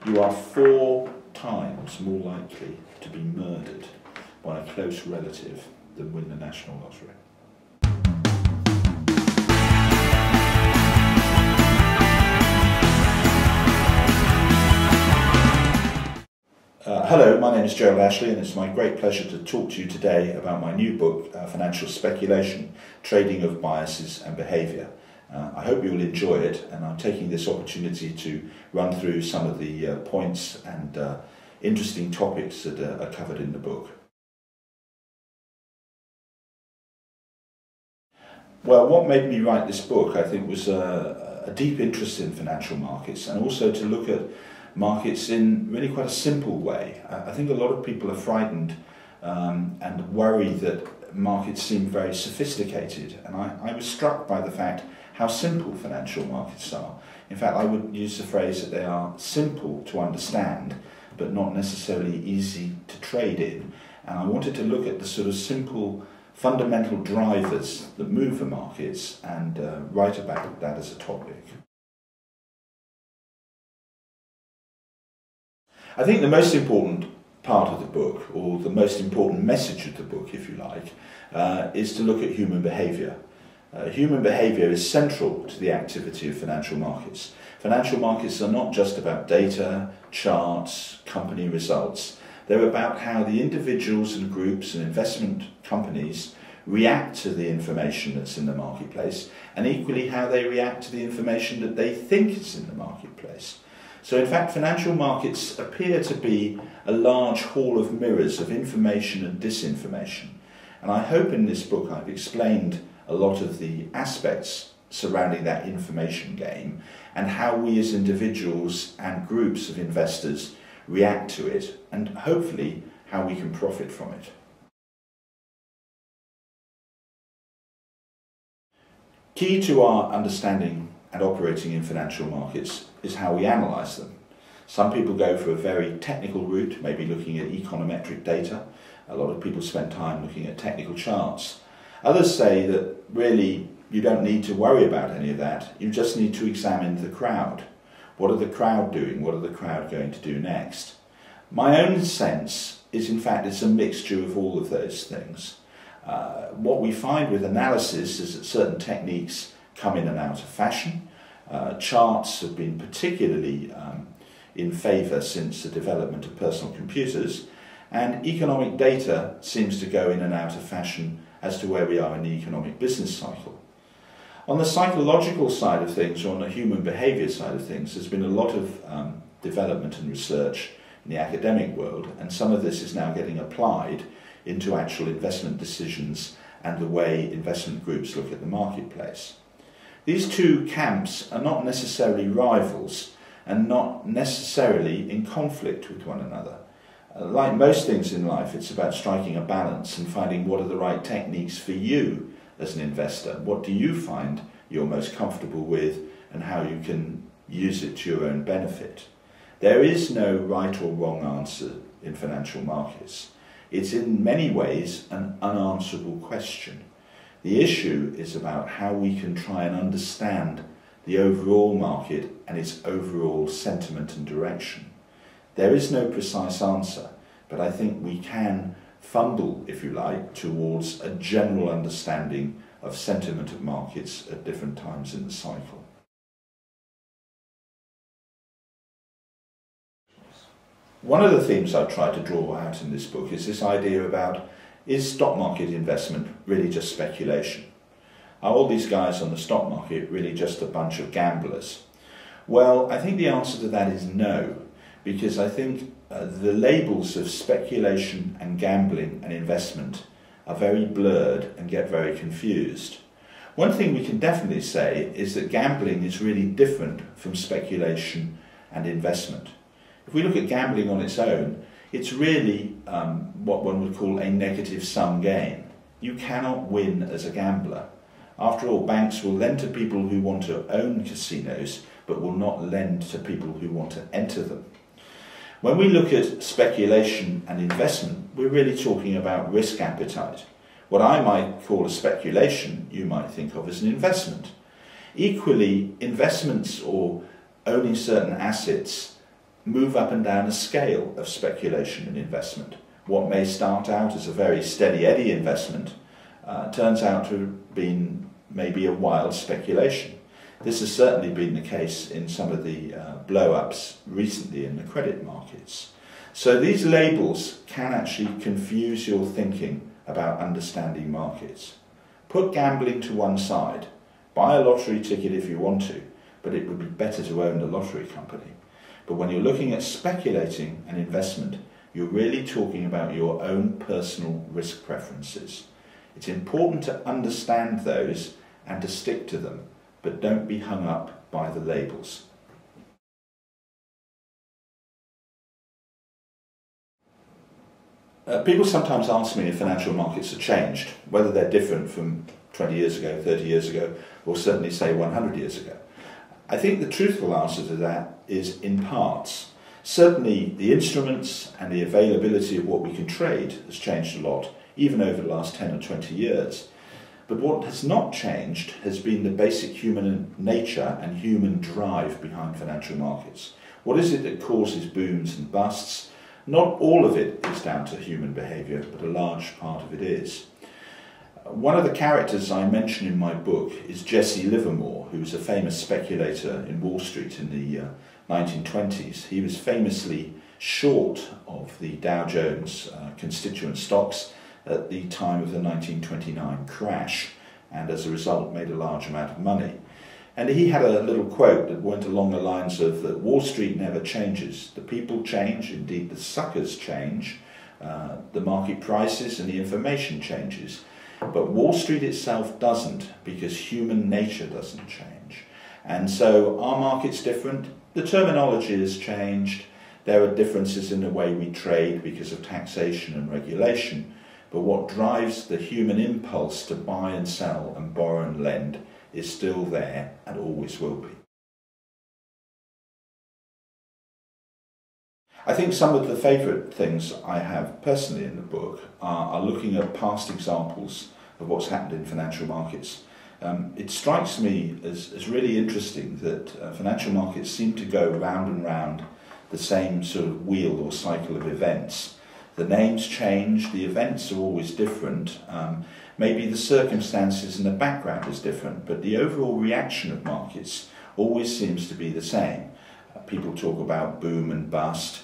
you are 4 times more likely to be murdered by a close relative than win the national lottery. Hello, my name is Gerald Ashley, and it's my great pleasure to talk to you today about my new book, Financial Speculation, Trading of Biases and Behaviour. I hope you will enjoy it, and I'm taking this opportunity to run through some of the points and interesting topics that are covered in the book. Well, what made me write this book, I think, was a deep interest in financial markets, and also to look at markets in really quite a simple way. I think a lot of people are frightened and worry that markets seem very sophisticated, and I was struck by the fact how simple financial markets are. In fact, I would use the phrase that they are simple to understand but not necessarily easy to trade in, and I wanted to look at the sort of simple fundamental drivers that move the markets and write about that as a topic. I think the most important part of the book, or the most important message of the book, if you like, is to look at human behaviour. Human behaviour is central to the activity of financial markets. Financial markets are not just about data, charts, company results. They're about how the individuals and groups and investment companies react to the information that's in the marketplace, and equally how they react to the information that they think is in the marketplace. So in fact, financial markets appear to be a large hall of mirrors of information and disinformation. And I hope in this book I've explained a lot of the aspects surrounding that information game and how we as individuals and groups of investors react to it, and hopefully how we can profit from it. Key to our understanding and operating in financial markets is how we analyse them. Some people go for a very technical route, maybe looking at econometric data. A lot of people spend time looking at technical charts. Others say that really you don't need to worry about any of that, you just need to examine the crowd. What are the crowd doing? What are the crowd going to do next? My own sense is, in fact, it's a mixture of all of those things. What we find with analysis is that certain techniques come in and out of fashion. Charts have been particularly in favour since the development of personal computers, and economic data seems to go in and out of fashion as to where we are in the economic business cycle. On the psychological side of things, or on the human behaviour side of things, there's been a lot of development and research in the academic world, and some of this is now getting applied into actual investment decisions and the way investment groups look at the marketplace. These two camps are not necessarily rivals and not necessarily in conflict with one another. Like most things in life, it's about striking a balance and finding what are the right techniques for you as an investor. What do you find you're most comfortable with and how you can use it to your own benefit? There is no right or wrong answer in financial markets. It's in many ways an unanswerable question. The issue is about how we can try and understand the overall market and its overall sentiment and direction. There is no precise answer, but I think we can fumble, if you like, towards a general understanding of sentiment of markets at different times in the cycle. One of the themes I've tried to draw out in this book is this idea about, is stock market investment really just speculation? Are all these guys on the stock market really just a bunch of gamblers? Well, I think the answer to that is no, because I think the labels of speculation and gambling and investment are very blurred and get very confused. One thing we can definitely say is that gambling is really different from speculation and investment. If we look at gambling on its own, it's really what one would call a negative sum game. You cannot win as a gambler. After all, banks will lend to people who want to own casinos, but will not lend to people who want to enter them. When we look at speculation and investment, we're really talking about risk appetite. What I might call a speculation, you might think of as an investment. Equally, investments or owning certain assets move up and down a scale of speculation and investment. What may start out as a very steady Eddie investment turns out to have been maybe a wild speculation. This has certainly been the case in some of the blow-ups recently in the credit markets. So these labels can actually confuse your thinking about understanding markets. Put gambling to one side. Buy a lottery ticket if you want to, but it would be better to own the lottery company. But when you're looking at speculating and investment, you're really talking about your own personal risk preferences. It's important to understand those and to stick to them, but don't be hung up by the labels. People sometimes ask me if financial markets have changed, whether they're different from 20 years ago, 30 years ago, or certainly say 100 years ago. I think the truthful answer to that is in parts. Certainly the instruments and the availability of what we can trade has changed a lot, even over the last 10 or 20 years. But what has not changed has been the basic human nature and human drive behind financial markets. What is it that causes booms and busts? Not all of it is down to human behaviour, but a large part of it is. One of the characters I mention in my book is Jesse Livermore, who was a famous speculator in Wall Street in the 1920s. He was famously short of the Dow Jones constituent stocks at the time of the 1929 crash, and as a result made a large amount of money. And he had a little quote that went along the lines of that Wall Street never changes. The people change, indeed the suckers change, the market prices and the information changes. But Wall Street itself doesn't, because human nature doesn't change. And so our market's different, the terminology has changed, there are differences in the way we trade because of taxation and regulation, but what drives the human impulse to buy and sell and borrow and lend is still there and always will be. I think some of the favourite things I have personally in the book are looking at past examples of what's happened in financial markets. It strikes me as really interesting that financial markets seem to go round and round the same sort of wheel or cycle of events. The names change, the events are always different, maybe the circumstances and the background is different, but the overall reaction of markets always seems to be the same. People talk about boom and bust,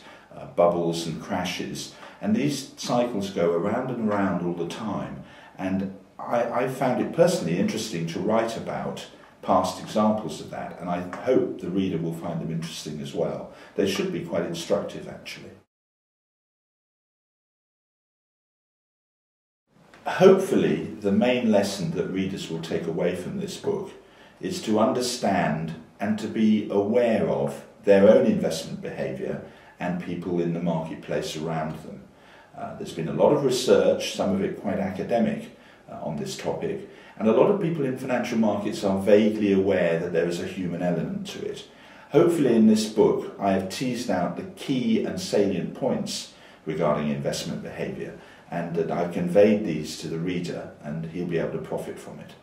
bubbles and crashes, and these cycles go around and around all the time. And I found it personally interesting to write about past examples of that, and I hope the reader will find them interesting as well. They should be quite instructive, actually. Hopefully, the main lesson that readers will take away from this book is to understand and to be aware of their own investment behaviour and people in the marketplace around them. There's been a lot of research, some of it quite academic, on this topic, and a lot of people in financial markets are vaguely aware that there is a human element to it. Hopefully in this book I have teased out the key and salient points regarding investment behaviour, and that I've conveyed these to the reader and he'll be able to profit from it.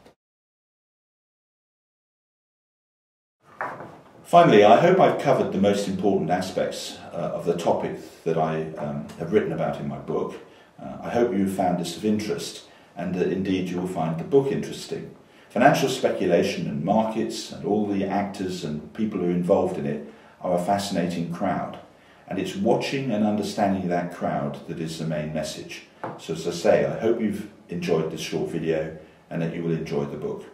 Finally, I hope I've covered the most important aspects of the topic that I have written about in my book. I hope you found this of interest, and that indeed you will find the book interesting. Financial speculation and markets and all the actors and people who are involved in it are a fascinating crowd, and it's watching and understanding that crowd that is the main message. So as I say, I hope you've enjoyed this short video and that you will enjoy the book.